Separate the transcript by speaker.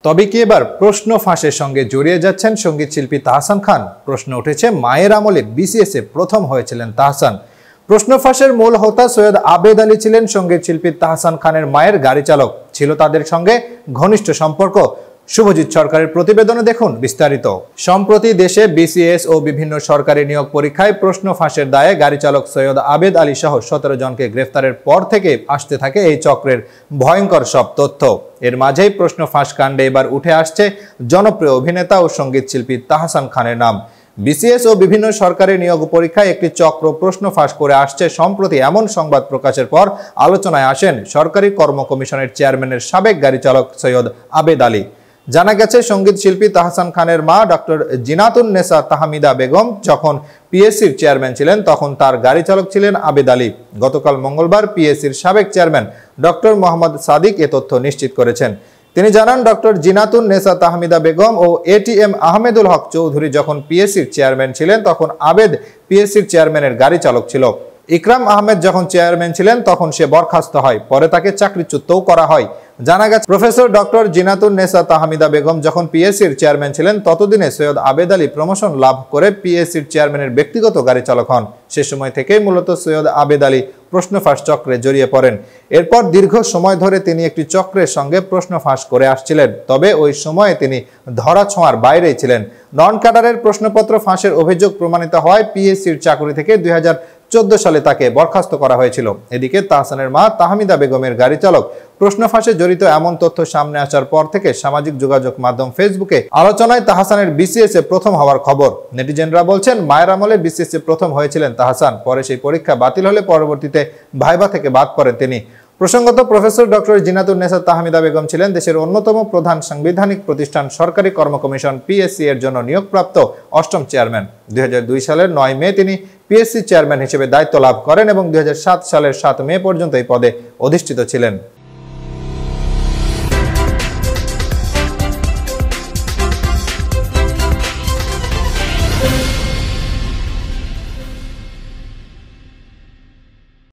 Speaker 1: তবে কি এবার প্রশ্ন ফাঁসের সঙ্গে জড়িয়ে যাচ্ছেন সঙ্গীত শিল্পী তাহসান খান? প্রশ্ন উঠেছে, মায়ের আমলে বিসিএসে প্রথম হয়েছিলেন তাহসান। প্রশ্ন ফাঁসের মূল হোতা সৈয়দ আবেদ আলী ছিলেন সঙ্গীত শিল্পী তাহসান খানের মায়ের গাড়ি চালক। ছিল তাদের সঙ্গে ঘনিষ্ঠ সম্পর্ক। শুভজিৎ সরকারের প্রতিবেদনে দেখুন বিস্তারিত। সম্প্রতি দেশে বিসিএস ও বিভিন্ন সরকারি নিয়োগ পরীক্ষায় প্রশ্ন ফাঁসের দায়ে গাড়ি চালক সৈয়দ আবেদ আলী সহ 17 জনকে গ্রেফতারের পর থেকে আসতে থাকে এই চক্রের ভয়ঙ্কর সব তথ্য। এর মাঝেই প্রশ্ন ফাঁস কাণ্ডে এবার উঠে আসছে জনপ্রিয় অভিনেতা ও সঙ্গীত শিল্পী তাহসান খানের নাম। বিসিএস ও বিভিন্ন সরকারি নিয়োগ পরীক্ষায় একটি চক্র প্রশ্ন ফাঁস করে আসছে। সম্প্রতি এমন সংবাদ প্রকাশের পর আলোচনায় আসেন সরকারি কর্ম কমিশনের চেয়ারম্যানের সাবেক গাড়ি চালক সৈয়দ আবেদ আলী। জানা গেছে, সঙ্গীত শিল্পী তাহসান খানের মা ডক্টর জিনাতুন নেসা তাহমিদা বেগম যখন পিএসসির চেয়ারম্যান ছিলেন তখন তার গাড়ি চালক ছিলেন আবেদ আলী। গতকাল মঙ্গলবার পিএসসির সাবেক চেয়ারম্যান ডক্টর মোহাম্মদ সাদিক এ তথ্য নিশ্চিত করেছেন। তিনি জানান, ডক্টর জিনাতুন নেসা তাহমিদা বেগম ও এটিএম আহমেদুল হক চৌধুরী যখন পিএসসির চেয়ারম্যান ছিলেন তখন আবেদ পিএসসির চেয়ারম্যানের গাড়ি চালক ছিল। ইকরাম আহমেদ যখন চেয়ারম্যান ছিলেন তখন সে বরখাস্ত হয়, পরে তাকে চাকরিচ্যুতও করা হয়। জানা গেছে, প্রফেসর ডক্টর জিনাতুন নেসা তাহমিদা বেগম যখন পিএসসির চেয়ারম্যান ছিলেন ততদিনে সৈয়দ আবেদ আলী প্রমোশন লাভ করে পিএসসির চেয়ারম্যানের ব্যক্তিগত গাড়ি চালক হন। সে সময় থেকেই মূলত সৈয়দ আবেদ আলী প্রশ্ন ফাঁস চক্রে জড়িয়ে পড়েন। এরপর দীর্ঘ সময় ধরে তিনি একটি চক্রের সঙ্গে প্রশ্ন ফাঁস করে আসছিলেন। তবে ওই সময়ে তিনি ধরাছোঁয়ার বাইরেই ছিলেন। নন ক্যাডারের প্রশ্নপত্র ফাঁসের অভিযোগ প্রমাণিত হওয়ায় পিএসসির চাকরি থেকে 2014 সালে তাকে বরখাস্ত করা হয়েছিল। এদিকে তাহসানের মা তাহমিদা বেগমের গাড়ি চালক প্রশ্ন ফাঁসে জড়িত এমন তথ্য সামনে আসার পর থেকে সামাজিক যোগাযোগ মাধ্যম ফেসবুকে আলোচনায় তাহসানের বিসিএসে প্রথম হওয়ার খবর। নেটিজেনরা বলছেন, মায়ের আমলে বিসিএসে প্রথম হয়েছিলেন তাহসান। পরে সেই পরীক্ষা বাতিল হলে পরবর্তীতে ভাইবা থেকে বাদ পড়েন তিনি। প্রসঙ্গত, প্রফেসর ডক্টর জিনাতুন নেসা তাহমিদা বেগম ছিলেন দেশের অন্যতম প্রধান সাংবিধানিক প্রতিষ্ঠান সরকারি কর্ম কমিশন পিএসসি এর জন্য নিয়োগপ্রাপ্ত 8ম চেয়ারম্যান। 2002 সালের 9 মে তিনি পিএসসি চেয়ারম্যান হিসেবে দায়িত্ব লাভ করেন এবং 2007 সালের 7 মে পর্যন্ত এই পদে অধিষ্ঠিত ছিলেন।